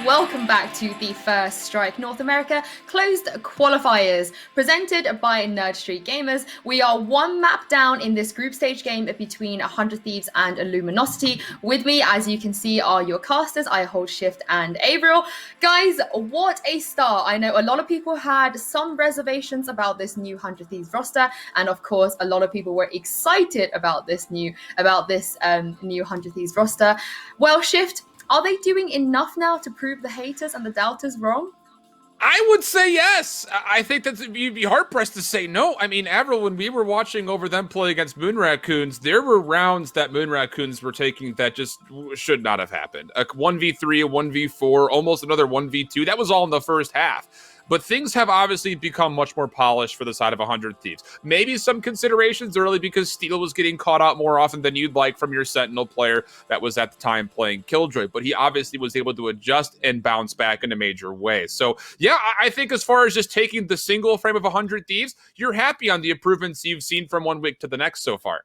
Welcome back to the First Strike North America Closed Qualifiers, presented by Nerd Street Gamers. We are one map down in this group stage game between 100 Thieves and LUMNOSITY. With me, as you can see, are your casters. I hold Shift and Averill. Guys, what a start. I know a lot of people had some reservations about this new 100 Thieves roster, and of course, a lot of people were excited about this new 100 Thieves roster. Well, Shift, are they doing enough now to prove the haters and the doubters wrong? I would say yes. I think that you'd be hard-pressed to say no. I mean, Avril, when we were watching over them play against Moon Raccoons, there were rounds that Moon Raccoons were taking that just should not have happened. A 1v3, a 1v4, almost another 1v2. That was all in the first half. But things have obviously become much more polished for the side of 100 Thieves. Maybe some considerations early because Steel was getting caught out more often than you'd like from your Sentinel player that was at the time playing Killjoy. But he obviously was able to adjust and bounce back in a major way. So, yeah, I think as far as just taking the single frame of 100 Thieves, you're happy on the improvements you've seen from 1 week to the next so far.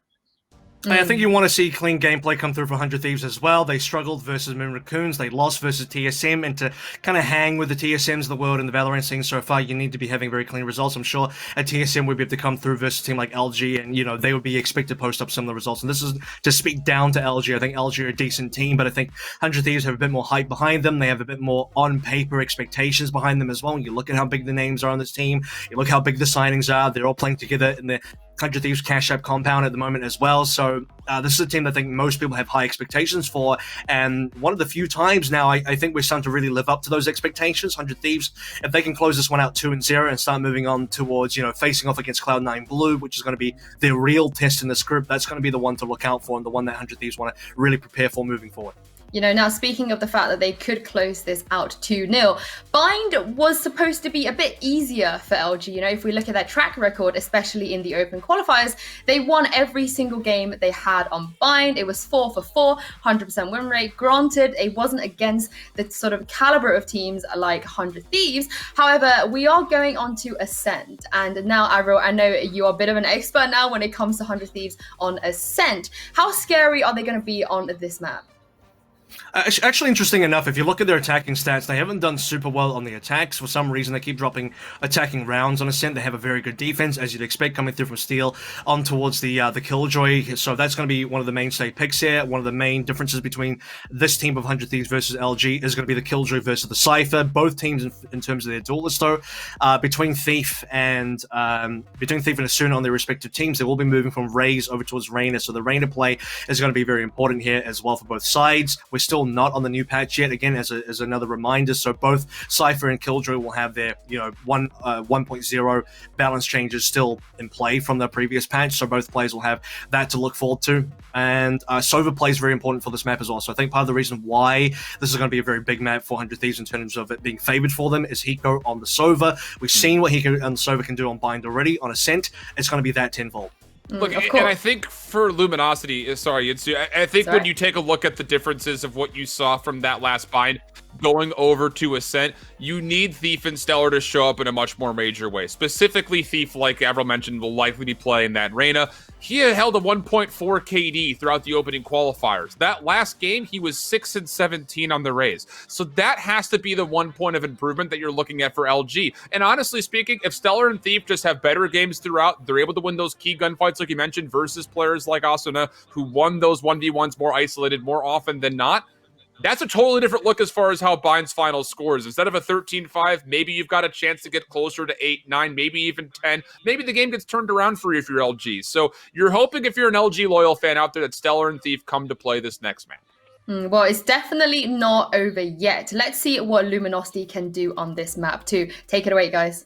I think you want to see clean gameplay come through for 100 Thieves as well. They struggled versus Moon Raccoons. They lost versus TSM. And to kind of hang with the TSMs of the world and the Valorant scene so far, you need to be having very clean results. I'm sure a TSM would be able to come through versus a team like LG, and, you know, they would be expected to post up similar results. And this is to speak down to LG. I think LG are a decent team, but I think 100 Thieves have a bit more hype behind them. They have a bit more on-paper expectations behind them as well. When you look at how big the names are on this team, you look how big the signings are, they're all playing together in the 100 Thieves Cash App compound at the moment as well. So this is a team that I think most people have high expectations for. And one of the few times now I think we're starting to really live up to those expectations. 100 Thieves, if they can close this one out 2-0 and start moving on towards, you know, facing off against Cloud9 Blue, which is going to be their real test in this group, that's going to be the one to look out for and the one that 100 Thieves want to really prepare for moving forward. You know, now speaking of the fact that they could close this out 2-0, Bind was supposed to be a bit easier for LG. You know, if we look at their track record, especially in the open qualifiers, they won every single game they had on Bind. It was 4 for 4, 100% win rate. Granted, it wasn't against the sort of caliber of teams like 100 Thieves. However, we are going on to Ascent. And now, Avril, I know you are a bit of an expert now when it comes to 100 Thieves on Ascent. How scary are they going to be on this map? Actually, interesting enough, if you look at their attacking stats, they haven't done super well on the attacks. For some reason, they keep dropping attacking rounds on Ascent. They have a very good defense, as you'd expect, coming through from Steel on towards the Killjoy. So that's going to be one of the mainstay picks here. One of the main differences between this team of 100 Thieves versus LG is going to be the Killjoy versus the Cypher. Both teams, in terms of their duelists, though, between Thief and Asuna on their respective teams, they will be moving from Raze over towards Reyna. So the Reyna play is going to be very important here as well for both sides. We're still not on the new patch yet, again, as another reminder. So both Cypher and Killjoy will have their 1.0 balance changes still in play from the previous patch. So both players will have that to look forward to. And Sova play is very important for this map as well. So I think part of the reason why this is going to be a very big map for 100 Thieves in terms of it being favored for them is Hiko on the Sova. We've seen what Hiko and Sova can do on Bind already. On Ascent, it's going to be that tenfold. Look, and I think for LUMNOSITY, I think when you take a look at the differences of what you saw from that last Bind going over to Ascent, you need Thief and Stellar to show up in a much more major way. Specifically, Thief, like Avril mentioned, will likely be playing that Reyna. He had held a 1.4 KD throughout the opening qualifiers. That last game, he was 6-17 on the Raze. So that has to be the one point of improvement that you're looking at for LG. And honestly speaking, if Stellar and Thief just have better games throughout, they're able to win those key gunfights, like you mentioned, versus players like Asuna, who won those 1v1s more isolated more often than not. That's a totally different look as far as how Bind's final scores. Instead of a 13-5, maybe you've got a chance to get closer to 8-9, maybe even 10. Maybe the game gets turned around for you if you're LG. So you're hoping, if you're an LG loyal fan out there, that Stellar and Thief come to play this next map. Well, it's definitely not over yet. Let's see what LUMNOSITY can do on this map too. Take it away, guys.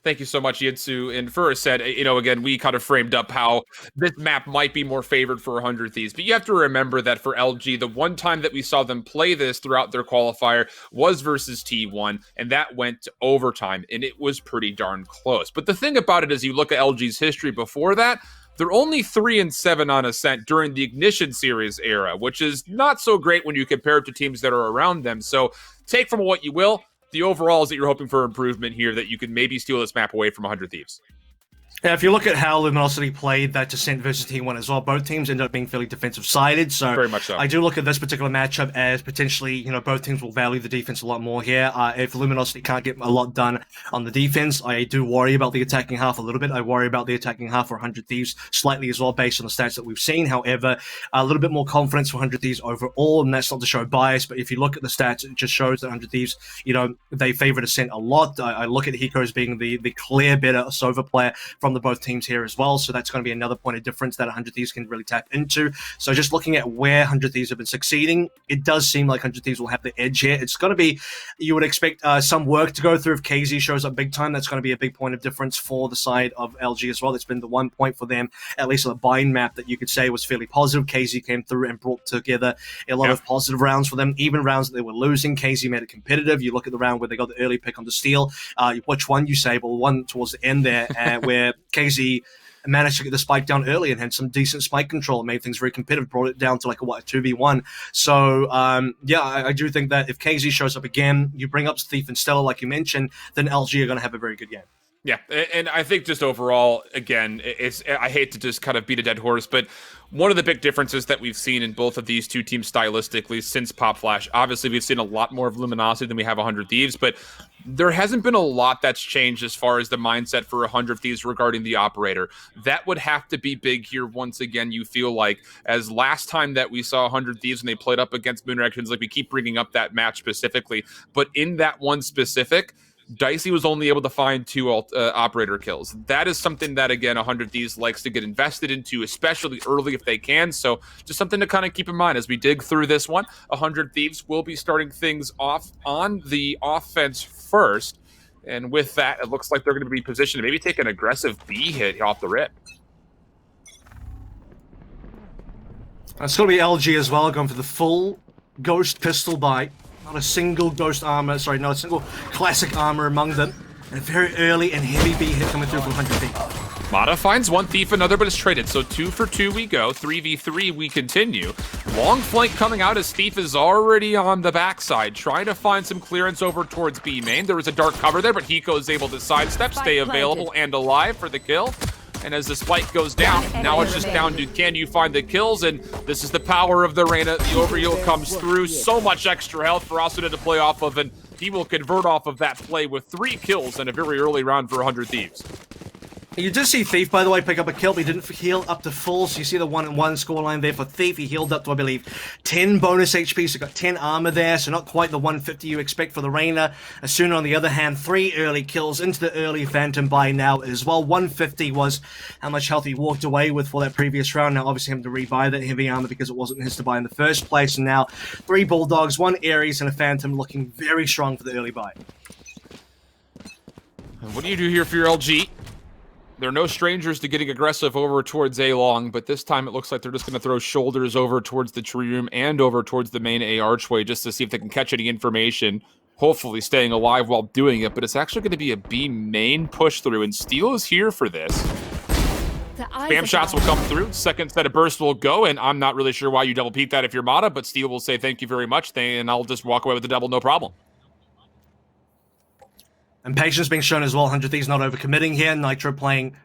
Thank you so much, Yitsu. And first said, again, we kind of framed up how this map might be more favored for 100 Thieves. But you have to remember that for LG, the one time that we saw them play this throughout their qualifier was versus T1, and that went to overtime, and it was pretty darn close. But the thing about it is, you look at LG's history before that, they're only 3-7 on Ascent during the Ignition Series era, which is not so great when you compare it to teams that are around them. So take from what you will. The overall is that you're hoping for improvement here, that you can maybe steal this map away from 100 Thieves. Yeah, if you look at how Luminosity played that Ascent versus T1 as well, both teams ended up being fairly defensive-sided. So very much so. I do look at this particular matchup as potentially, both teams will value the defense a lot more here. If Luminosity can't get a lot done on the defense, I do worry about the attacking half a little bit. I worry about the attacking half for 100 Thieves slightly as well, based on the stats that we've seen. However, a little bit more confidence for 100 Thieves overall, and that's not to show bias, but if you look at the stats, it just shows that 100 Thieves, they favored Ascent a lot. I look at Hiko as being the clear better Sova player from the both teams here as well, so that's going to be another point of difference that 100 Thieves can really tap into. So just looking at where 100 Thieves have been succeeding, it does seem like 100 Thieves will have the edge here. It's going to be, you would expect some work to go through. If KZ shows up big time, that's going to be a big point of difference for the side of LG as well. It's been the one point for them, at least on the bind map, that you could say was fairly positive. KZ came through and brought together a lot of positive rounds for them, even rounds that they were losing. KZ made it competitive. You look at the round where they got the early pick on the steal, which one you say, well, one towards the end there, where KZ managed to get the spike down early and had some decent spike control. It made things very competitive, brought it down to a 2v1. So, I do think that if KZ shows up again, you bring up Thief and Stella, like you mentioned, then LG are going to have a very good game. Yeah, and I think just overall, again, I hate to just kind of beat a dead horse, but one of the big differences that we've seen in both of these two teams stylistically since Pop Flash, obviously we've seen a lot more of Luminosity than we have 100 Thieves, but there hasn't been a lot that's changed as far as the mindset for 100 Thieves regarding the operator. That would have to be big here once again, you feel like, as last time that we saw 100 Thieves when they played up against Moon Reactions, like we keep bringing up that match specifically, but in that one specific, Dicey was only able to find 2 operator kills. That is something that, again, 100 Thieves likes to get invested into, especially early if they can. So just something to kind of keep in mind as we dig through this one. 100 Thieves will be starting things off on the offense first. And with that, it looks like they're going to be positioned to maybe take an aggressive B hit off the rip. It's going to be LG as well, going for the full Ghost pistol bite. Not a single Ghost armor, not a single classic armor among them. And a very early and heavy B hit coming through from 100 Thief. Mata finds one Thief, another, but it's traded. So 2 for 2 we go. 3v3 we continue. Long flank coming out as Thief is already on the backside, trying to find some clearance over towards B main. There was a dark cover there, but Hiko is able to sidestep, stay available and alive for the kill. And as the spike goes down, now it's just down to can you find the kills, and this is the power of the Reyna. The overheal comes through, so much extra health for Asuna to play off of, and he will convert off of that play with 3 kills in a very early round for 100 Thieves. You did see Thief, by the way, pick up a kill, but he didn't heal up to full, so you see the 1-1 scoreline there for Thief. He healed up to, I believe, 10 bonus HP, so got 10 armor there, so not quite the 150 you expect for the Reyna. Asuna, on the other hand, 3 early kills into the early Phantom buy now as well. 150 was how much health he walked away with for that previous round. Now, obviously, having to rebuy that heavy armor because it wasn't his to buy in the first place, and now 3 Bulldogs, 1 Ares, and a Phantom looking very strong for the early buy. What do you do here for your LG? They're no strangers to getting aggressive over towards A-Long, but this time it looks like they're just going to throw shoulders over towards the tree room and over towards the main A archway just to see if they can catch any information, hopefully staying alive while doing it. But it's actually going to be a B main push through, and Steel is here for this. Spam shots will come through, second set of bursts will go, and I'm not really sure why you double peek that if you're Mata, but Steel will say thank you very much, and I'll just walk away with the double, no problem. And patience being shown as well. 100 Thieves not overcommitting here. Nitro playing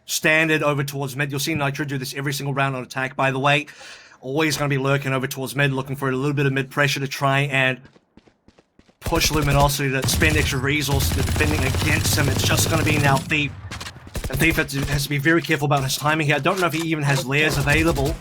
standard over towards mid. You'll see Nitro do this every single round on attack, by the way. Always going to be lurking over towards mid, looking for a little bit of mid pressure to try and push Luminosity to spend extra resources to defending against him. It's just going to be now Thief. And Thief has to be very careful about his timing here. I don't know if he even has layers available,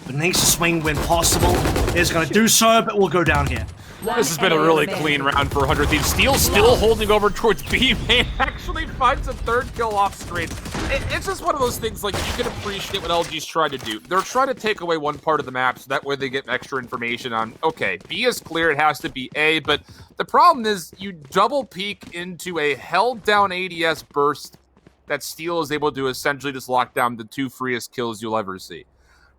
but needs to swing when possible. Is going to do so, but will go down here. This has been a really clean round for 100 Thieves. Steel still holding over towards B main. Actually finds a 3rd kill off screen. It's just one of those things, like, you can appreciate what LG's trying to do. They're trying to take away one part of the map so that way they get extra information on, okay, B is clear, it has to be A, but the problem is you double peek into a held down ADS burst that Steel is able to essentially just lock down the 2 freest kills you'll ever see.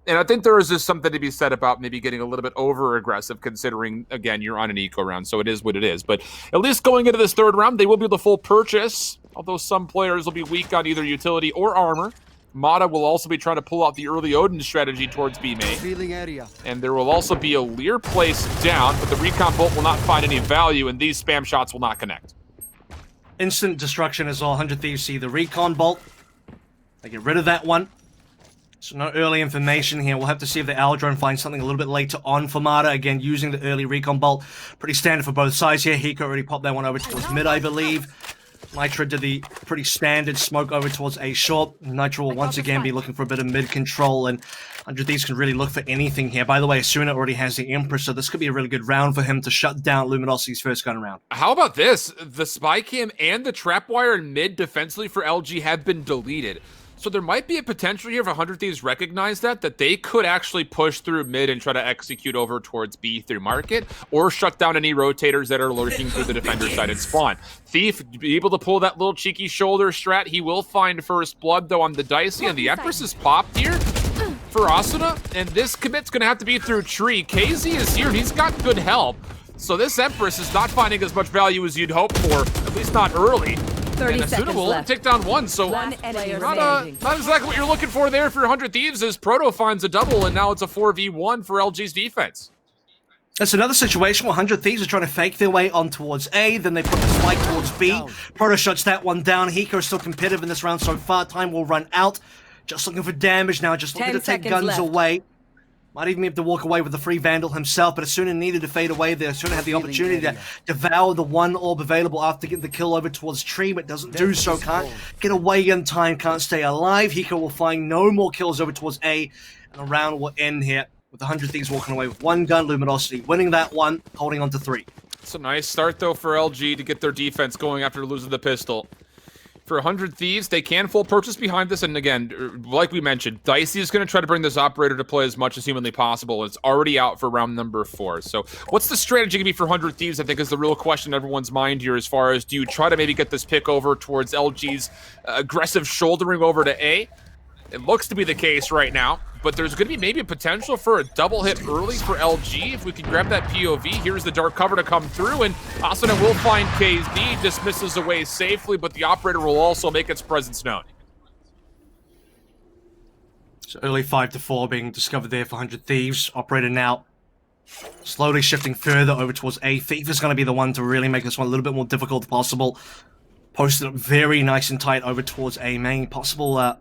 And I think there is just something to be said about maybe getting a little bit over-aggressive, considering, again, you're on an eco round, so it is what it is. But at least going into this 3rd round, they will be the full purchase, although some players will be weak on either utility or armor. Mata will also be trying to pull out the early Odin strategy towards B main. And there will also be a Lear place down, but the recon bolt will not find any value, and these spam shots will not connect. Instant destruction as well. 100 Thieves see the recon bolt. They get rid of that one. So no early information here. We'll have to see if the Owl Drone finds something a little bit later on for Mata. Again, using the early recon bolt. Pretty standard for both sides here. Hiko already popped that one over towards mid, I believe. Nitro did the pretty standard smoke over towards A short. Nitro will once again be looking for a bit of mid control, and 100 Thieves can really look for anything here. By the way, Asuna already has the Empress, so this could be a really good round for him to shut down Luminosity's first gun round. How about this? The spy cam and the trapwire in mid defensively for LG have been deleted. So there might be a potential here if 100 Thieves recognize that they could actually push through mid and try to execute over towards B through market, or shut down any rotators that are lurking through the defender side and spawn. Thief be able to pull that little cheeky shoulder strat. He will find first blood though on the Dicey, and the Empress is popped here for Asuna, and this commit's gonna have to be through tree. KZ is here, he's got good help. So this Empress is not finding as much value as you'd hope for, at least not early. 30 and seconds will left. take down one, so One enemy not remaining. exactly what you're looking for there for 100 Thieves, as Proto finds a double, and now it's a 4v1 for LG's defense. That's another situation where 100 Thieves are trying to fake their way on towards A, then they put the spike towards B. Proto shuts that one down. Hiko is still competitive in this round so far. Time will run out. Just looking for damage now, just looking 10 to take seconds guns left. away. Might even be able to walk away with the free Vandal himself, but Asuna needed to fade away there. Asuna had the opportunity to devour the one orb available after getting the kill over towards Tree, but doesn't do so. Can't get away in time, can't stay alive. Hiko will find no more kills over towards A, and the round will end here with 100 Thieves walking away with one gun, Luminosity winning that one, holding on to 3. It's a nice start, though, for LG to get their defense going after losing the pistol. For 100 Thieves, they can full purchase behind this, and again, like we mentioned, Dicey is going to try to bring this operator to play as much as humanly possible. It's already out for round number 4. So what's the strategy going to be for 100 Thieves, I think, is the real question in everyone's mind here, as far as do you try to maybe get this pick over towards LG's aggressive shouldering over to A? It looks to be the case right now, but there's going to be maybe a potential for a double hit early for LG. If we can grab that POV, here's the dark cover to come through, and Asuna will find KZ, dismisses away safely, but the operator will also make its presence known. So early 5-4 being discovered there for 100 Thieves. Operator now slowly shifting further over towards A. Thief is going to be the one to really make this one a little bit more difficult possible. Posted up very nice and tight over towards A main. Possible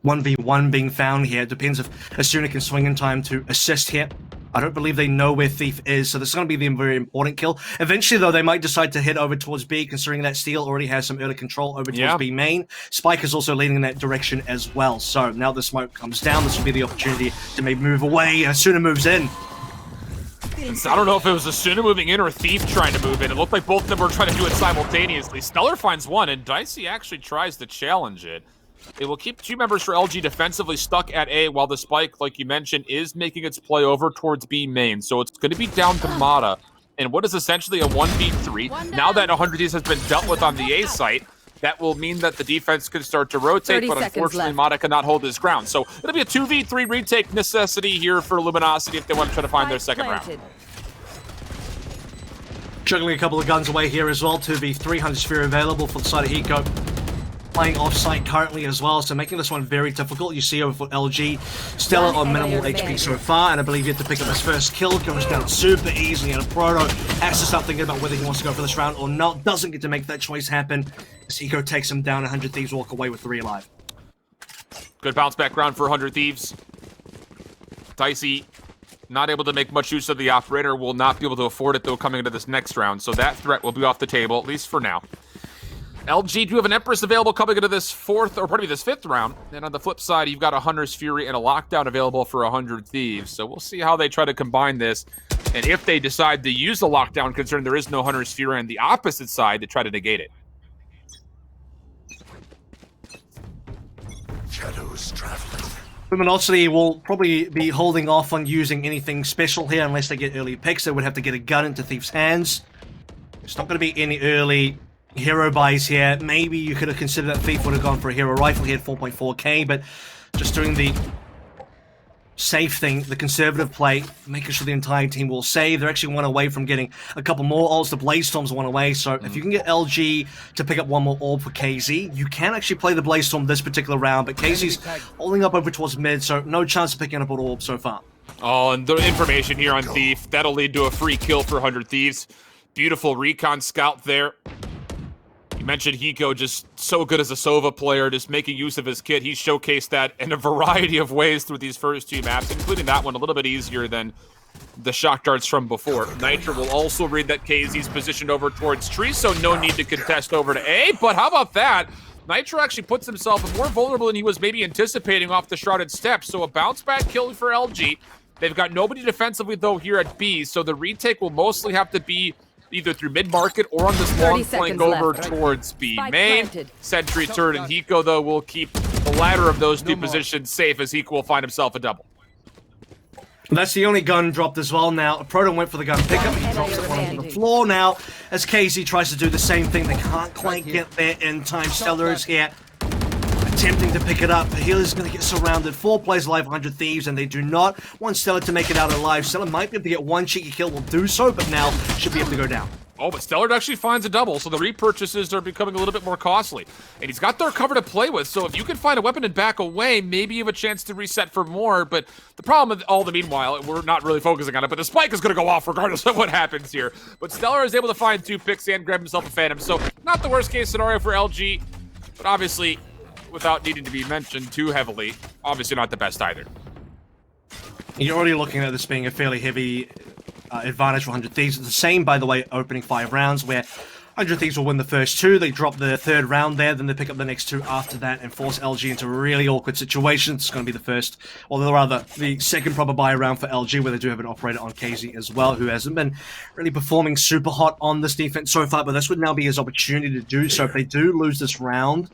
1v1 being found here. It depends if Asuna can swing in time to assist here. I don't believe they know where Thief is, so this is going to be the very important kill. Eventually, though, they might decide to head over towards B, considering that Steel already has some early control over towards B main. Spike is also leading in that direction as well. So now the smoke comes down, this will be the opportunity to maybe move away. Asuna moves in. I don't know if it was Asuna moving in or Thief trying to move in. It looked like both of them were trying to do it simultaneously. Stellar finds one, and Dicey actually tries to challenge it. It will keep 2 members for LG defensively stuck at A, while the spike, like you mentioned, is making its play over towards B main. So it's going to be down to Mata, and what is essentially a 1v3. Now that 100 Thieves has been dealt with on the A site, that will mean that the defense can start to rotate, but unfortunately Mata cannot hold his ground. So it'll be a 2v3 retake necessity here for Luminosity if they want to try to find their second round. Juggling a couple of guns away here as well. 2v3, 100 Sphere available for the side of Hiko. Playing off-site currently as well, so making this one very difficult. You see over for LG, Stellar on minimal HP so far, and I believe you have to pick up his first kill. Goes down super easily, and Proto has to start thinking about whether he wants to go for this round or not. Doesn't get to make that choice happen. As Hiko takes him down, 100 Thieves walk away with 3 alive. Good bounce back round for 100 Thieves. Dicey not able to make much use of the operator, will not be able to afford it though coming into this next round, so that threat will be off the table, at least for now. LG do have an Empress available coming into this this 5th round. And on the flip side, you've got a Hunter's Fury and a Lockdown available for 100 Thieves. So we'll see how they try to combine this. And if they decide to use the Lockdown, considering there is no Hunter's Fury on the opposite side, to try to negate it. Shadows traveling. Luminosity will probably be holding off on using anything special here unless they get early picks. They would have to get a gun into Thief's hands. It's not going to be any early hero buys here. Maybe you could have considered that Thief would have gone for a hero rifle. He had 4.4k, but just doing the safe thing, the conservative play, making sure the entire team will save. They're actually one away from getting a couple more ults. The Blaze Storm's one away, so if you can get LG to pick up one more orb for KZ, you can actually play the Blaze Storm this particular round, but KZ's holding up over towards mid, so no chance of picking up an orb so far. Oh, and the information here on Thief, that'll lead to a free kill for 100 Thieves. Beautiful recon scout there. mentioned Hiko, just so good as a Sova player, just making use of his kit. He's showcased that in a variety of ways through these first 2 maps, including that one a little bit easier than the shock darts from before. Nitro will also read that KZ's positioned over towards tree, so no need to contest over to A, but how about that? Nitro actually puts himself more vulnerable than he was maybe anticipating off the Shrouded Steps, so a bounce back kill for LG. They've got nobody defensively, though, here at B, so the retake will mostly have to be either through mid-market or on this long flank over towards B main. Sentry, Turret, and Hiko, though, will keep the latter of those 2 positions safe as Hiko will find himself a double. That's the only gun dropped as well now. Proto went for the gun pickup. He drops it on the floor now as KZ tries to do the same thing. They can't quite get there in time. Stellar is here attempting to pick it up. The healer's going to get surrounded. 4 players alive, 100 Thieves, and they do not want Stellar to make it out alive. Stellar might be able to get 1 cheeky kill, will do so, but now should be able to go down. Oh, but Stellar actually finds a double, so the repurchases are becoming a little bit more costly. And he's got their cover to play with, so if you can find a weapon and back away, maybe you have a chance to reset for more. But the problem with all the meanwhile, we're not really focusing on it, but the spike is going to go off regardless of what happens here. But Stellar is able to find 2 picks and grab himself a Phantom, so not the worst case scenario for LG, but obviously, without needing to be mentioned too heavily, obviously not the best either. You're already looking at this being a fairly heavy advantage for 100 Thieves. It's the same, by the way, opening 5 rounds, where 100 Thieves will win the first 2, they drop the 3rd round there, then they pick up the next 2 after that and force LG into a really awkward situation. It's going to be the first, or rather, the second proper buy round for LG, where they do have an operator on KZ as well, who hasn't been really performing super hot on this defense so far, but this would now be his opportunity to do so. If they do lose this round,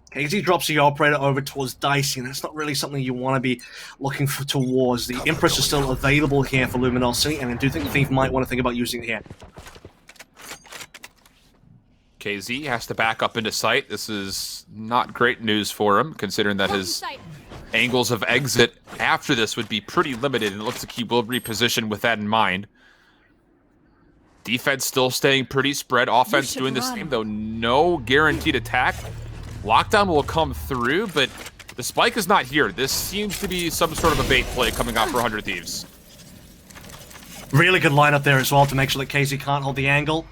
KZ drops the operator over towards Dicey, and that's not really something you want to be looking for towards. The Empress is still available here for Luminosity, and I do think Thief might want to think about using it here. KZ has to back up into sight. This is not great news for him, considering that his angles of exit after this would be pretty limited, and it looks like he will reposition with that in mind. Defense still staying pretty spread. Offense doing the same, though no guaranteed attack. Lockdown will come through, but the spike is not here. This seems to be some sort of a bait play coming out for 100 Thieves. Really good lineup there as well to make sure that KZ can't hold the angle.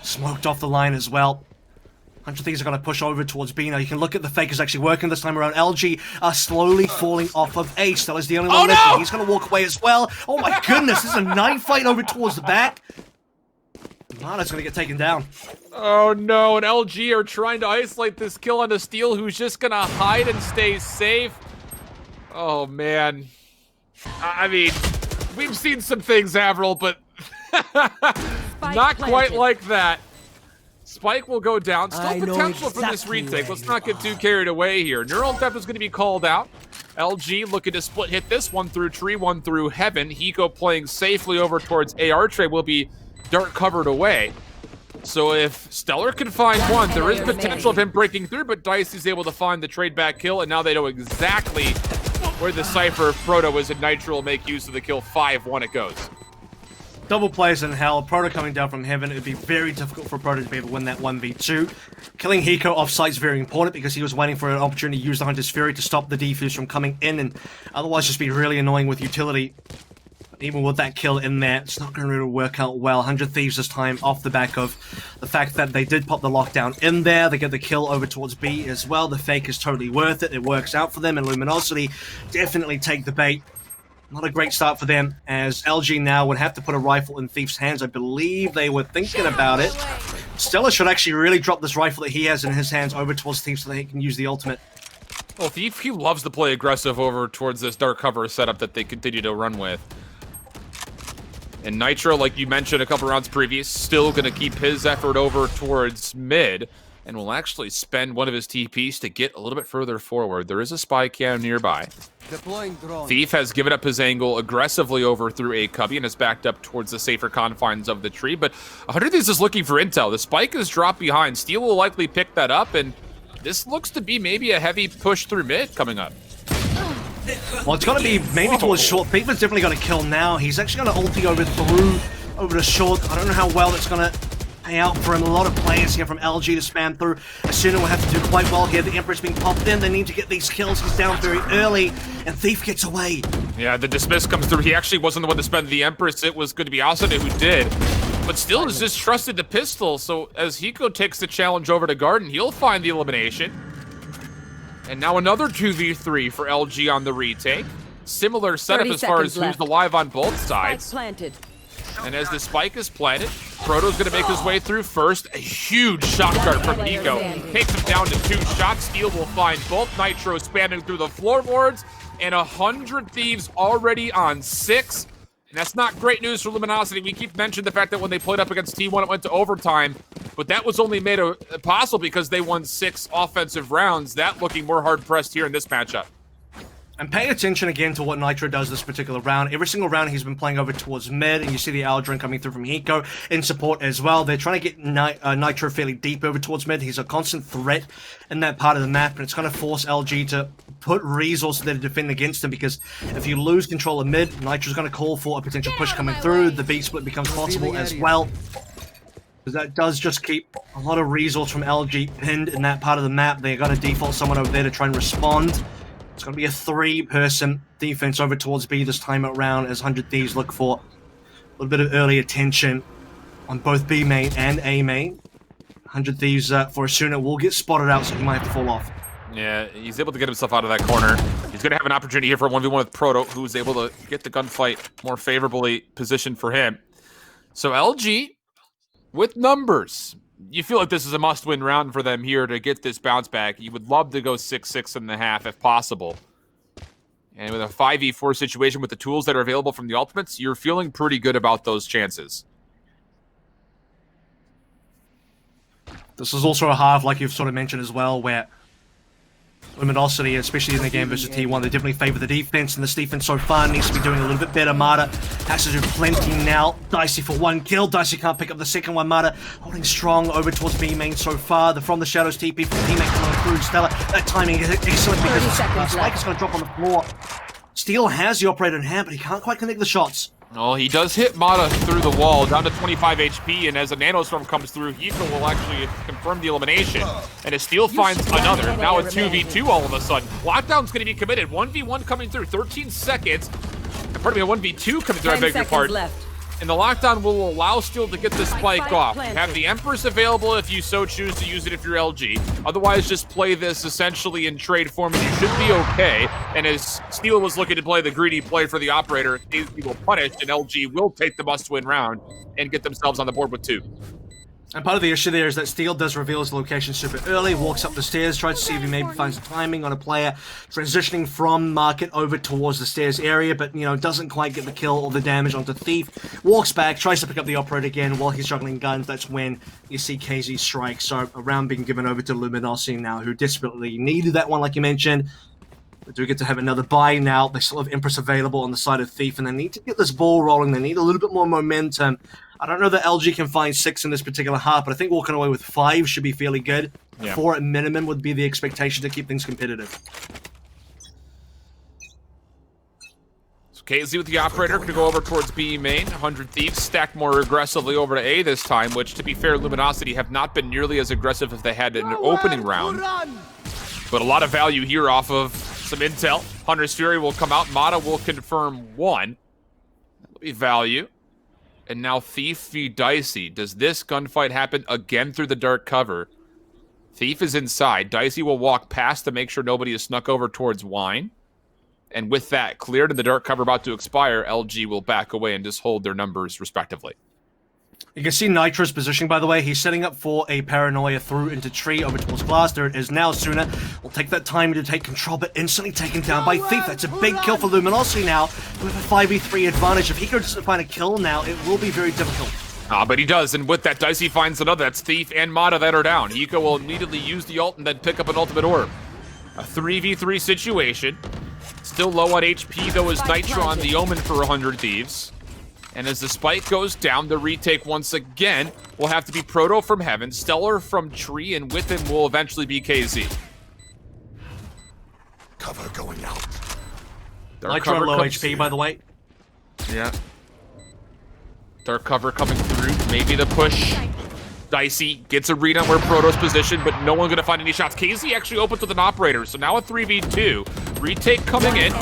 Smoked off the line as well. 100 Thieves are going to push over towards B now. You can look at the fakers actually working this time around. LG are slowly falling off of A. Stella's the only one lifting. He's going to walk away as well. Oh my goodness, this is a knife fight over towards the back. Mana's going to get taken down. Oh no, and LG are trying to isolate this kill onto Steel, who's just going to hide and stay safe. Oh man. I mean, we've seen some things, Avril, but not quite like that. Spike will go down. Still potential for this retake. Let's not get too carried away here. Neural Theft is going to be called out. LG looking to split hit this one through tree, one through heaven. Hiko playing safely over towards AR tray will be dart covered away. So if Stellar can find one, there is potential of him breaking through, but Dice is able to find the trade back kill, and now they know exactly where the Cypher Proto is, and Nitro will make use of the kill. 5-1 it goes. Double players in hell. Proto coming down from heaven. It would be very difficult for Proto to be able to win that 1v2. Killing Hiko off-site is very important because he was waiting for an opportunity to use the Hunter's Fury to stop the defuse from coming in, and otherwise just be really annoying with utility. Even with that kill in there, it's not going to really work out well. 100 Thieves this time off the back of the fact that they did pop the lockdown in there. They get the kill over towards B as well. The fake is totally worth it. It works out for them, and Luminosity definitely take the bait. Not a great start for them, as LG now would have to put a rifle in Thief's hands. I believe they were thinking about it. Stellar should actually really drop this rifle that he has in his hands over towards Thief so that he can use the ultimate. Well, Thief, he loves to play aggressive over towards this dark cover setup that they continue to run with. And Nitro, like you mentioned a couple rounds previous, still going to keep his effort over towards mid, and will actually spend one of his TPs to get a little bit further forward. There is a spy cam nearby. Thief has given up his angle aggressively over through a cubby and is backed up towards the safer confines of the tree, but 100 Thieves is looking for intel. The spike is dropped behind. Steel will likely pick that up, and this looks to be maybe a heavy push through mid coming up. Well, it's going to be maybe towards short. Thief is definitely going to kill now. He's actually going to ulti over to short. I don't know how well that's going to pay out for him. A lot of players here from LG to spam through. Ascent will have to do quite well here. The Empress being popped in. They need to get these kills. He's down very early, and Thief gets away. Yeah, the dismiss comes through. He actually wasn't the one to spend the Empress. It was going to be Ascent who did. but still has just trusted the pistol. So as Hiko takes the challenge over to Garden, he'll find the elimination. And now another 2v3 for LG on the retake. Similar setup as far as who's alive on both sides. And as the spike is planted, Proto's gonna make his way through first. A huge shot dart from Hiko. Takes him down to 2 shots. Steel will find both. Nitro spanning through the floorboards. And 100 Thieves already on 6. And that's not great news for Luminosity. We keep mentioning the fact that when they played up against T1, it went to overtime. But that was only made possible because they won 6 offensive rounds. That looking more hard-pressed here in this matchup. And pay attention again to what Nitro does this particular round. Every single round he's been playing over towards mid, and you see the Aldrin coming through from Hiko in support as well. They're trying to get Nitro fairly deep over towards mid. He's a constant threat in that part of the map, and it's going to force LG to put resources there to defend against him, because if you lose control of mid, Nitro's going to call for a potential push coming through. The B-split becomes possible as well. Because that does just keep a lot of resource from LG pinned in that part of the map. They're going to default someone over there to try and respond. It's going to be a 3-person defense over towards B this time around, as 100 Thieves look for a little bit of early attention on both B main and A main. 100 Thieves for Asuna will get spotted out, so he might have to fall off. Yeah, he's able to get himself out of that corner. He's going to have an opportunity here for a 1v1 with Proto, who's able to get the gunfight more favorably positioned for him. So LG, with numbers, you feel like this is a must-win round for them here to get this bounce back. You would love to go 6-6.5 if possible. And with a 5v4 situation with the tools that are available from the ultimates, you're feeling pretty good about those chances. This is also a half, like you've sort of mentioned as well, where Luminosity, especially in the game versus T1, they definitely favor the defense, and this defense so far needs to be doing a little bit better. Mata has to do plenty now. Dicey for 1 kill. Dicey can't pick up the second one. Mata holding strong over towards B main so far. The From the Shadows TP from teammate coming through. Stella, that timing is excellent because Spike is going to drop on the floor. Steel has the operator in hand, but he can't quite connect the shots. Well, he does hit Mata through the wall, down to 25 HP, and as a Nanostorm comes through, Hiko will actually confirm the elimination. And as Steel finds another, now a 2v2 all of a sudden. Lockdown's going to be committed. 1v1 coming through, 13 seconds. Pardon me, a 1v2 coming through, I beg your pardon. Left. And the lockdown will allow Steel to get the spike off. You have the Empress available if you so choose to use it if you're LG. Otherwise, just play this essentially in trade form and you should be okay. And as Steel was looking to play the greedy play for the operator, he will punish and LG will take the must-win round and get themselves on the board with 2. And part of the issue there is that Steel does reveal his location super early, walks up the stairs, tries to see if he maybe finds timing on a player transitioning from market over towards the stairs area, but, you know, doesn't quite get the kill or the damage onto Thief. Walks back, tries to pick up the operator again while he's juggling guns. That's when you see KZ strike. So a round being given over to Luminosity now, who desperately needed that one, like you mentioned. They do get to have another buy now. They still have Empress available on the side of Thief, and they need to get this ball rolling. They need a little bit more momentum. I don't know that LG can find 6 in this particular half, but I think walking away with 5 should be fairly good. Yeah. 4 at minimum would be the expectation to keep things competitive. So KZ with the operator going to go over towards B main. 100 Thieves stacked more aggressively over to A this time, which, to be fair, Luminosity have not been nearly as aggressive as they had in an opening round. But a lot of value here off of some intel. Hunter's Fury will come out. Mata will confirm 1. That'll be value. And now Thief v Dicey. Does this gunfight happen again through the dark cover? Thief is inside. Dicey will walk past to make sure nobody is snuck over towards Wine. And with that cleared and the dark cover about to expire, LG will back away and just hold their numbers respectively. You can see Nitro's positioning, by the way. He's setting up for a paranoia through into tree over towards glass. There it is now. Sooner will take that time to take control, but instantly taken down by Thief. That's a big kill for Luminosity now with a 5v3 advantage. If Hiko doesn't find a kill now, it will be very difficult. But he does, and with that, Dicey finds another. That's Thief and Mata that are down. Hiko will immediately use the ult and then pick up an ultimate orb. A 3v3 situation. Still low on HP, though, is Nitro on the Omen for 100 Thieves. And as the spike goes down, the retake once again will have to be Proto from Heaven, Stellar from Tree, and with him will eventually be KZ. Cover going out. Nitro low HP, by the way. Yeah. Dark cover coming through. Maybe the push. Dicey gets a read on where Proto's positioned, but no one's going to find any shots. KZ actually opens with an operator, so now a 3v2. Retake coming in.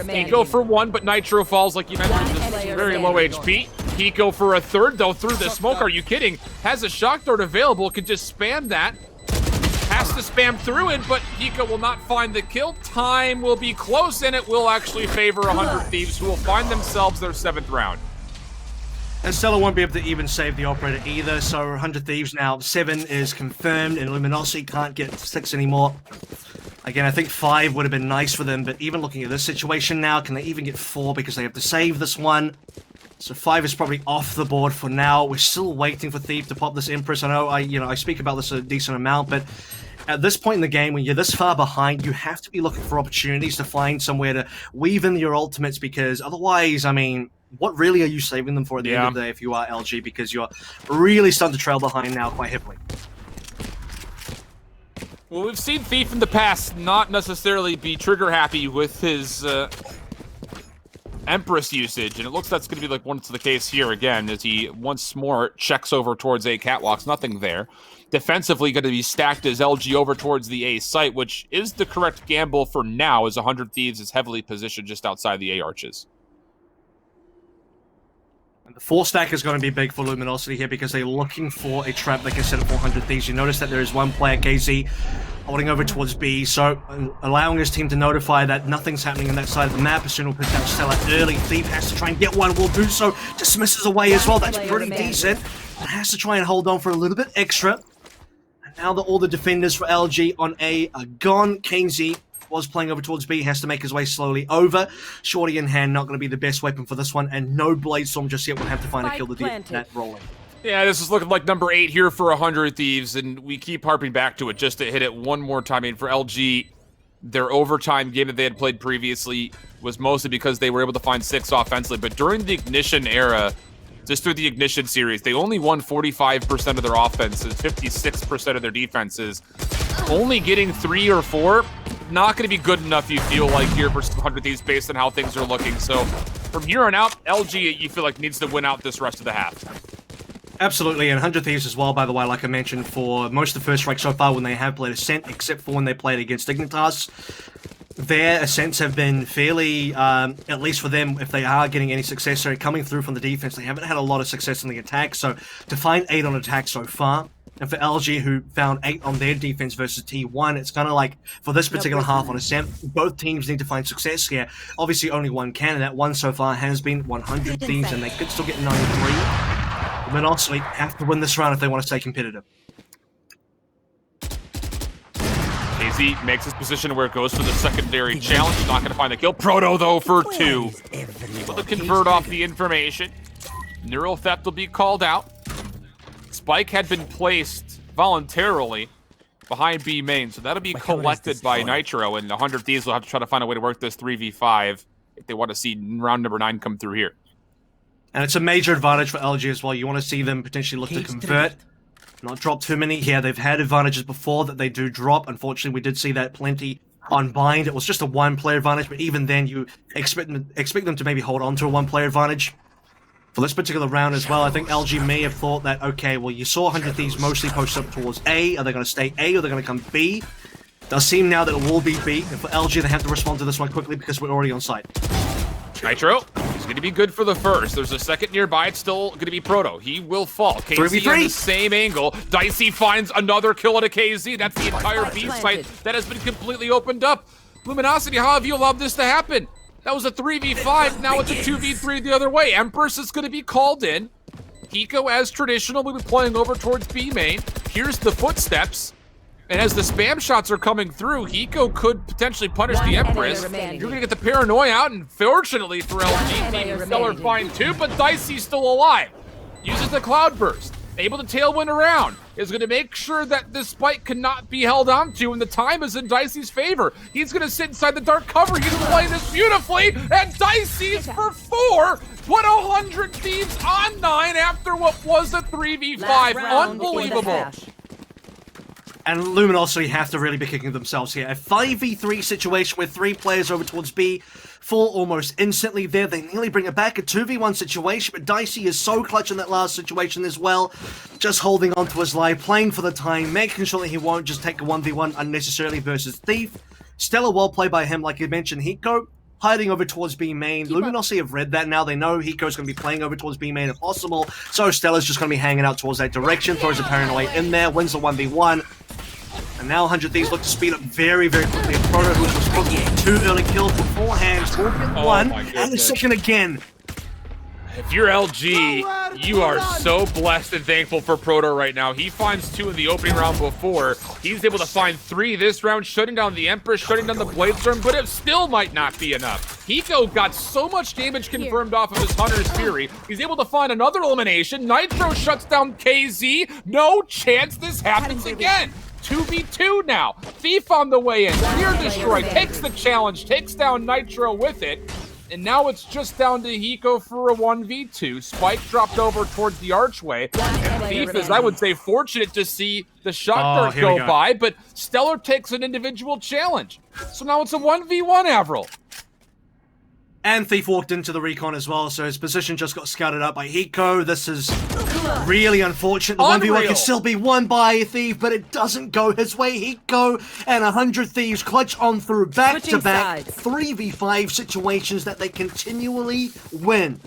They go for 1, but Nitro falls, like you mentioned. This is very low HP. Hiko for a third, though, through the smoke. Are you kidding? Has a shock dart available, could just spam that. Has to spam through it, but Hiko will not find the kill. Time will be close, and it will actually favor 100 Thieves, who will find themselves their 7th round. And Stella won't be able to even save the operator either, so 100 Thieves now 7 is confirmed, and Luminosity can't get 6 anymore. Again, I think 5 would have been nice for them, but even looking at this situation now, can they even get 4 because they have to save this one? So 5 is probably off the board for now. We're still waiting for Thief to pop this Empress. I know I speak about this a decent amount, but at this point in the game, when you're this far behind, you have to be looking for opportunities to find somewhere to weave in your ultimates, because otherwise, I mean, what really are you saving them for at the end of the day if you are LG? Because you're really starting to trail behind now quite heavily. Well, we've seen Thief in the past not necessarily be trigger happy with his Empress usage, and it looks that's going to be like once the case here again, as he once more checks over towards A catwalks. Nothing there. Defensively going to be stacked as LG over towards the A site, which is the correct gamble for now, as 100 Thieves is heavily positioned just outside the A arches. And the 4 stack is going to be big for Luminosity here because they're looking for a trap they can set up 400 Thieves. You notice that there is one player, KZ, holding over towards B, so allowing his team to notify that nothing's happening on that side of the map. As soon as we'll pick out Stella early, Thief has to try and get one, will do so, dismisses away as well. That's pretty decent. But has to try and hold on for a little bit extra. And now that all the defenders for LG on A are gone, KZ was playing over towards B, has to make his way slowly over. Shorty in hand, not going to be the best weapon for this one, and no Blade Storm just yet. Will have to find a kill to get that rolling. Yeah, this is looking like number 8 here for 100 Thieves, and we keep harping back to it just to hit it one more time. I mean, for LG, their overtime game that they had played previously was mostly because they were able to find 6 offensively, but during the Ignition era, just through the Ignition series, they only won 45% of their offenses, 56% of their defenses. Only getting 3 or 4, not going to be good enough, you feel like, here versus 100 Thieves based on how things are looking. So from here on out, LG, you feel like, needs to win out this rest of the half. Absolutely, and 100 Thieves as well, by the way, like I mentioned, for most of the first strike so far when they have played Ascent, except for when they played against Dignitas, their Ascents have been fairly, at least for them, if they are getting any success, so coming through from the defense, they haven't had a lot of success in the attack, so to find 8 on attack so far, and for LG, who found 8 on their defense versus T1, it's kind of like, for this particular half on Ascent, both teams need to find success here. Obviously, only one can, and that one so far has been 100 Thieves, and they could still get 93. Luminosity have to win this round if they want to stay competitive. KZ makes his position where it goes for the secondary challenge. Not going to find the kill. Proto, though, for 2. Able to convert off the information. Neural theft will be called out. Spike had been placed voluntarily behind B main, so that'll be collected by Nitro, and 100 Thieves will have to try to find a way to work this 3v5 if they want to see round number 9 come through here. And it's a major advantage for LG as well. You want to see them potentially look to convert, not drop too many. Yeah, they've had advantages before that they do drop. Unfortunately, we did see that plenty on Bind. It was just a 1-player advantage, but even then, you expect them to maybe hold on to a 1-player advantage. For this particular round as well, I think LG may have thought that, okay, well, you saw 100 Thieves mostly post up towards A. Are they going to stay A or are they going to come B? Does seem now that it will be B. And for LG, they have to respond to this one quickly because we're already on site. Nitro is going to be good for the first. There's a second nearby. It's still going to be Proto. He will fall. KZ on the same angle. Dicey finds another kill at a KZ. That's the entire B site that has been completely opened up. Luminosity, how have you allowed this to happen? That was a 3v5. Now it's a 2v3 the other way. Empress is going to be called in. Hiko, as traditional, will be playing over towards B main. Here's the footsteps. And as the spam shots are coming through, Hiko could potentially punish the Empress. You're going to get the paranoia out, and fortunately for LG, Stellar find 2, but Dicey's still alive. Uses the Cloudburst, able to tailwind around, is going to make sure that this spike cannot be held onto, and the time is in Dicey's favor. He's going to sit inside the dark cover. He's playing this beautifully, and Dicey's for 4. Put 100 Thieves on 9 after what was a 3v5. Unbelievable. And Luminosity have to really be kicking themselves here. A 5v3 situation with 3 players over towards B, fall almost instantly there. They nearly bring it back. A 2v1 situation, but Dicey is so clutch in that last situation as well. Just holding on to his life, playing for the time, making sure that he won't just take a 1v1 unnecessarily versus Thief. Stellar well played by him, like you mentioned, Hiko. hiding over towards B main. Luminosity have read that now. They know Hiko's going to be playing over towards B main if possible. So Stella's just going to be hanging out towards that direction. Throws a paranoia in there, wins the 1v1. And now 100 Thieves look to speed up very, very quickly. And Proto, who was responsible for 2 early kills beforehand, will get 1 and a second again. If you're LG, you are so blessed and thankful for Proto right now. He finds 2 in the opening round before. He's able to find 3 this round, shutting down the Empress, shutting down the Bladestorm, but it still might not be enough. Hiko got so much damage confirmed off of his Hunter's Fury. He's able to find another elimination. Nitro shuts down KZ. No chance this happens again. 2v2 now. Thief on the way in. Fear Destroy takes the challenge, takes down Nitro with it. And now it's just down to Hiko for a 1v2. Spike dropped over towards the archway. And Thief is, I would say, fortunate to see the shot dart go by, but Stellar takes an individual challenge. So now it's a 1v1, Avril. And Thief walked into the recon as well, so his position just got scouted up by Hiko. This is really unfortunate. The 1v1 can still be won by Thief, but it doesn't go his way. Hiko and 100 Thieves clutch on through back-to-back 3v5 situations that they continually win.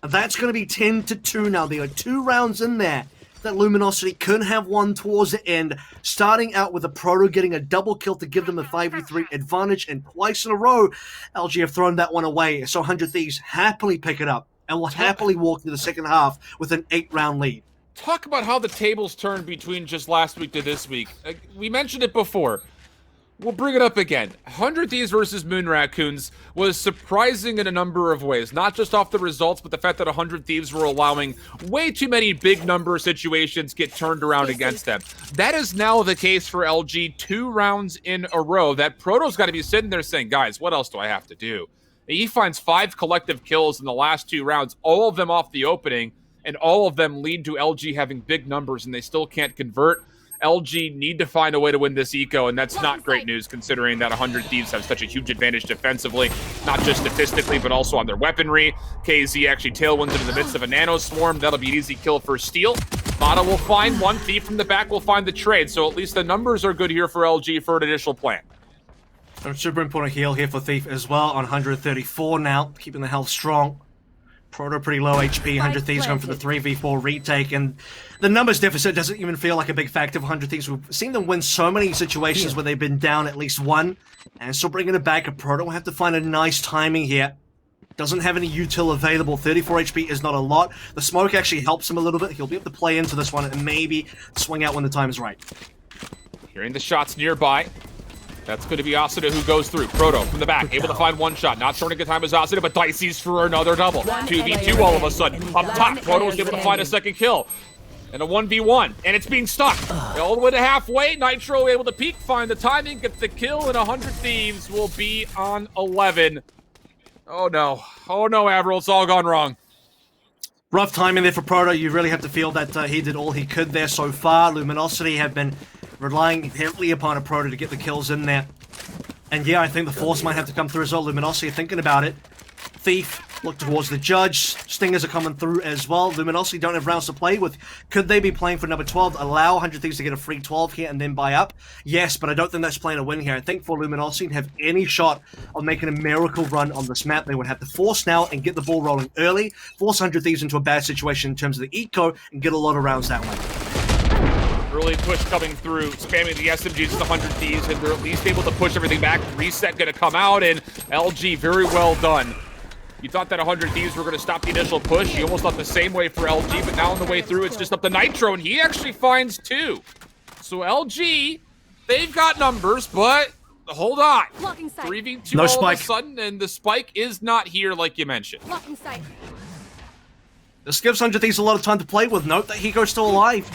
And that's going to be 10-2 now. There are 2 rounds in there that Luminosity could have won towards the end, starting out with a Proto getting a double kill to give them a 5v3 advantage, and twice in a row, LG have thrown that one away. So 100 Thieves happily pick it up and will happily walk into the second half with an 8-round lead. Talk about how the tables turned between just last week to this week. We mentioned it before. We'll bring it up again. 100 Thieves versus Moon Raccoons was surprising in a number of ways. Not just off the results, but the fact that 100 Thieves were allowing way too many big number situations get turned around against them. That is now the case for LG 2 rounds in a row. That Proto's got to be sitting there saying, guys, what else do I have to do? And he finds 5 collective kills in the last 2 rounds, all of them off the opening, and all of them lead to LG having big numbers, and they still can't convert. LG need to find a way to win this eco, and that's not great news considering that 100 Thieves have such a huge advantage defensively, not just statistically, but also on their weaponry. KZ actually tailwinds into the midst of a nano swarm. That'll be an easy kill for Steel. Mata will find 1 Thief from the back, will find the trade, so at least the numbers are good here for LG for an initial plan. A super important heal here for Thief as well on 134 now, keeping the health strong. Proto pretty low HP, 100 Thieves going for the 3v4 retake, and the numbers deficit doesn't even feel like a big factor for 100 Thieves. We've seen them win so many situations where they've been down at least 1, and still bringing it back. Proto will have to find a nice timing here. Doesn't have any util available. 34 HP is not a lot. The smoke actually helps him a little bit. He'll be able to play into this one and maybe swing out when the time is right. Hearing the shots nearby. That's going to be Asuna who goes through. Proto from the back, able to find 1 shot. Not throwing a good time as Asuna, but Dicey's for another double. 2v2 all of a sudden. Up top, Proto was able to find a second kill. And a 1v1, and it's being stuck. All the way to halfway, Nitro able to peek, find the timing, get the kill, and 100 Thieves will be on 11. Oh no. Oh no, Avril, it's all gone wrong. Rough timing there for Proto. You really have to feel that he did all he could there so far. Luminosity have been relying heavily upon a Proto to get the kills in there. And yeah, I think the Force might have to come through as well. Luminosity thinking about it. Thief, look towards the Judge. Stingers are coming through as well. Luminosity don't have rounds to play with. Could they be playing for number 12? Allow 100 Thieves to get a free 12 here and then buy up? Yes, but I don't think that's playing a win here. I think for Luminosity to have any shot of making a miracle run on this map, they would have to force now and get the ball rolling early, force 100 Thieves into a bad situation in terms of the eco, and get a lot of rounds that way. Early push coming through, spamming the SMGs with 100 Thieves, and they're at least able to push everything back. Reset gonna come out, and LG, very well done. You thought that 100 Thieves were going to stop the initial push. You almost thought the same way for LG, but now on the way through, it's just up to Nitro, and he actually finds 2. So LG, they've got numbers, but hold on. 3v2 no all spike. of a sudden, and the spike is not here like you mentioned. This gives 100 Thieves a lot of time to play with. Note that Hiko's still alive.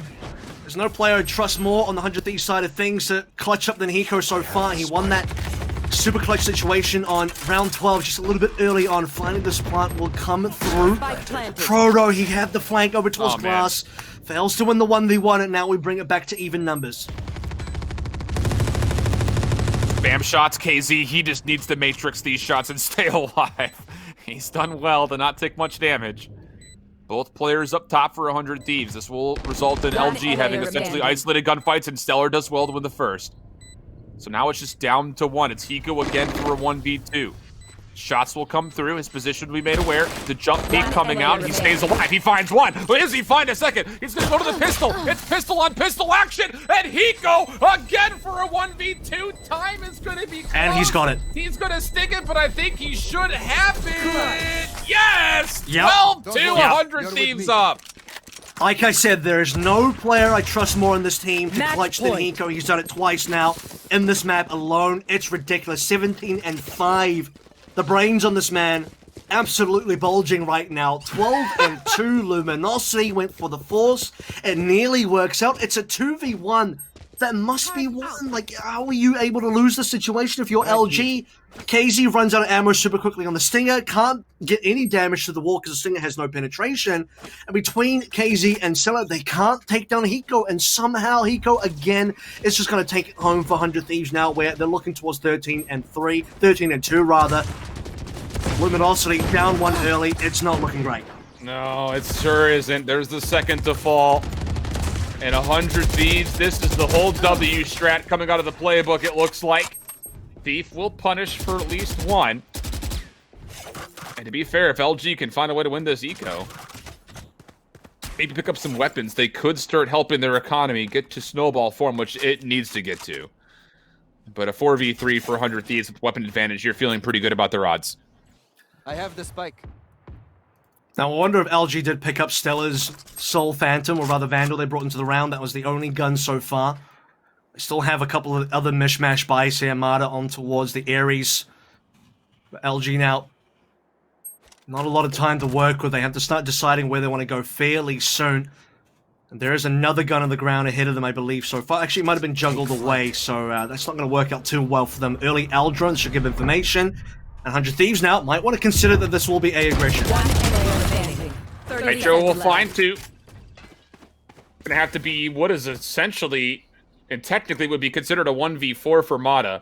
There's no player I'd trust more on the 100 Thieves side of things to clutch up than Hiko so far. He won that super clutch situation on round 12, just a little bit early on. Finding this plant will come through. Proto, he had the flank over towards Glass. Fails to win the 1v1, and now we bring it back to even numbers. Spam shots, KZ, he just needs to matrix these shots and stay alive. He's done well to not take much damage. Both players up top for 100 Thieves. This will result in LG having essentially isolated gunfights, and Stellar does well to win the first. So now it's just down to 1. It's Hiko again for a 1v2. Shots will come through. His position will be made aware. The jump peek coming out. He stays alive. He finds one. Does he find a second? He's going to go to the pistol. It's pistol on pistol action. And Hiko again for a 1v2. Time is going to be close. And he's got it. He's going to stick it, but I think he should have it. Yes! Yep. 12-2, 100 Thieves up. Like I said, there is no player I trust more in this team to Match clutch than point. Hiko. He's done it twice now in this map alone. It's ridiculous. 17-5. The brains on this man absolutely bulging right now. 12-2. Luminosity went for the force. It nearly works out. It's a 2v1. That must be one. Like, how are you able to lose the situation if you're LG? KZ runs out of ammo super quickly on the Stinger, can't get any damage to the wall because the Stinger has no penetration. And between KZ and Sella, they can't take down Hiko, and somehow Hiko again is just going to take it home for 100 Thieves now, where they're looking towards 13-2 rather. Luminosity down one early. It's not looking great. No, it sure isn't. There's the second to fall. And 100 Thieves, this is the whole W strat coming out of the playbook, it looks like. Thief will punish for at least one. And to be fair, if LG can find a way to win this eco, maybe pick up some weapons, they could start helping their economy get to snowball form, which it needs to get to. But a 4v3 for 100 Thieves with weapon advantage, you're feeling pretty good about their odds. I have the spike. Now, I wonder if LG did pick up Stella's Soul Phantom, or rather Vandal they brought into the round. That was the only gun so far. I still have a couple of other mishmash buys here. Marta on towards the Ares. But LG now, not a lot of time to work with. They have to start deciding where they want to go fairly soon. And there is another gun on the ground ahead of them, I believe, so far. Actually, it might have been juggled away, so that's not going to work out too well for them. Early Aldrons should give information. And 100 Thieves now might want to consider that this will be A aggression. Nitro will find two. Gonna have to be what is essentially, and technically would be considered a 1v4 for Mata.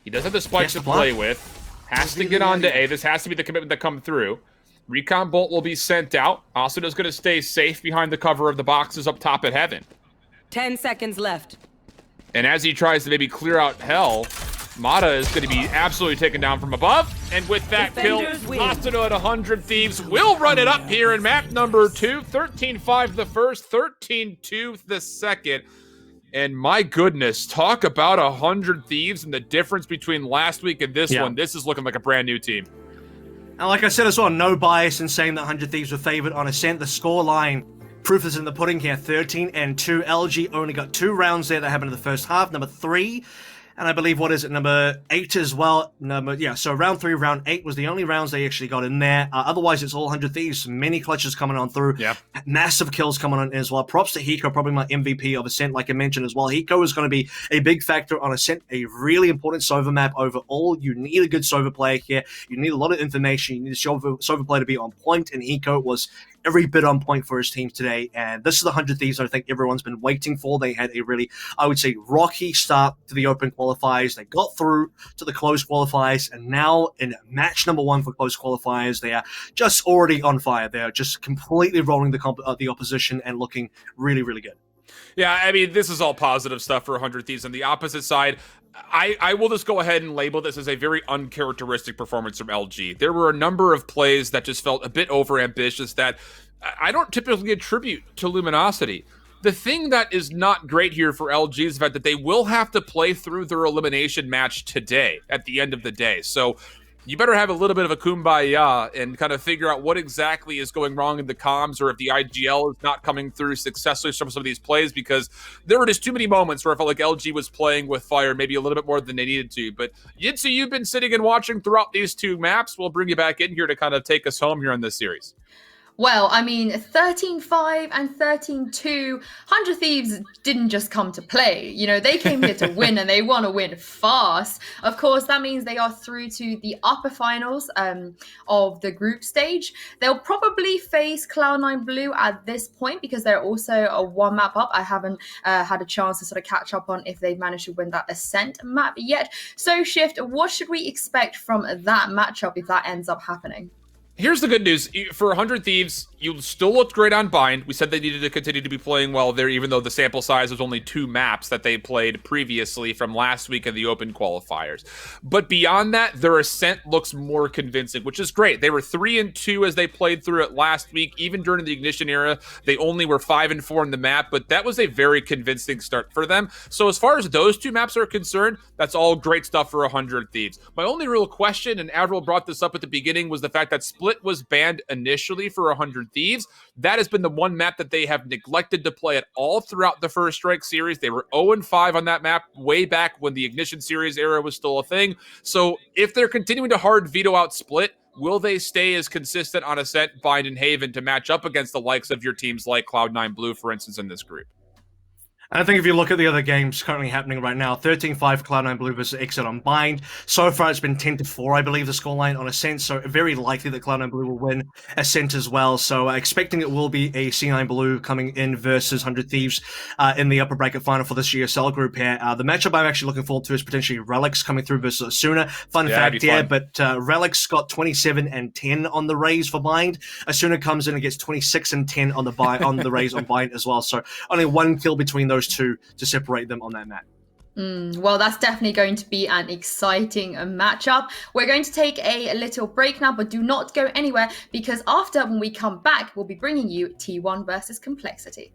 He does have the spikes to play with. Has to get onto A. This has to be the commitment that come through. Recon Bolt will be sent out. Asuda's going to stay safe behind the cover of the boxes up top at Heaven. 10 seconds left. And as he tries to maybe clear out Hell, Mata is going to be absolutely taken down from above. And with that Defenders kill, win. Asuda at 100 Thieves will run it up here in map number 2. 13-5 the first, 13-2 the second. And my goodness, talk about 100 Thieves and the difference between last week and this one. This is looking like a brand new team. And like I said as well, no bias in saying that 100 Thieves were favored on Ascent. The scoreline, proof is in the pudding here, 13-2. LG only got 2 rounds there that happened in the first half. Number 3, and I believe, what is it, number 8 as well. So round 3, round 8 was the only rounds they actually got in there. Otherwise, it's all 100 Thieves. Many clutches coming on through. Yeah. Massive kills coming on as well. Props to Hiko, probably my MVP of Ascent, like I mentioned as well. Hiko is going to be a big factor on Ascent, a really important Sova map overall. You need a good Sova player here. You need a lot of information. You need a Sova player to be on point, and Hiko was every bit on point for his team today, and this is the 100 Thieves I think everyone's been waiting for. They had a really, I would say, rocky start to the open qualifiers. They got through to the closed qualifiers, and now in match number 1 for closed qualifiers, they are just already on fire. They're just completely rolling the opposition and looking really, really good. Yeah, I mean, this is all positive stuff for 100 Thieves. On the opposite side, I will just go ahead and label this as a very uncharacteristic performance from LG. There were a number of plays that just felt a bit overambitious that I don't typically attribute to Luminosity. The thing that is not great here for LG is the fact that they will have to play through their elimination match today at the end of the day. So you better have a little bit of a kumbaya and kind of figure out what exactly is going wrong in the comms, or if the IGL is not coming through successfully from some of these plays, because there were just too many moments where I felt like LG was playing with fire maybe a little bit more than they needed to. But Yitsu, you've been sitting and watching throughout these 2 maps. We'll bring you back in here to kind of take us home here in this series. Well, I mean, 13-5 and 13-2, 100 Thieves didn't just come to play. You know, they came here to win, and they want to win fast. Of course, that means they are through to the upper finals of the group stage. They'll probably face Cloud9 Blue at this point, because they're also a 1 map up. I haven't had a chance to sort of catch up on if they've managed to win that Ascent map yet. So, Shift, what should we expect from that matchup if that ends up happening? Here's the good news. For 100 Thieves, you still looked great on Bind. We said they needed to continue to be playing well there, even though the sample size was only 2 maps that they played previously from last week in the open qualifiers. But beyond that, their Ascent looks more convincing, which is great. They were 3-2 as they played through it last week. Even during the Ignition era, they only were 5-4 in the map, but that was a very convincing start for them. So as far as those 2 maps are concerned, that's all great stuff for 100 Thieves. My only real question, and Avril brought this up at the beginning, was the fact that Split was banned initially for 100 Thieves. That has been the one map that they have neglected to play at all throughout the First Strike series. They were 0-5 on that map way back when the Ignition series era was still a thing. So if they're continuing to hard veto out Split, will they stay as consistent on Ascent, Bind, and Haven to match up against the likes of your teams like Cloud9 Blue, for instance, in this group? And I think if you look at the other games currently happening right now, 13-5 Cloud9 Blue versus Exit on Bind. So far, it's been 10-4, I believe, the scoreline on Ascent. So very likely that Cloud9 Blue will win Ascent as well. So expecting it will be a C9 Blue coming in versus 100 Thieves in the upper bracket final for this GSL group here. The matchup I'm actually looking forward to is potentially Relics coming through versus Asuna. Fun fact here, but Relics got 27-10 on the Rays for Bind. Asuna comes in and gets 26-10 on the Rays on Bind as well. So only 1 kill between those 2 to separate them on that map. Well, that's definitely going to be an exciting matchup. We're going to take a little break now, but do not go anywhere, because after, when we come back, we'll be bringing you T1 versus Complexity.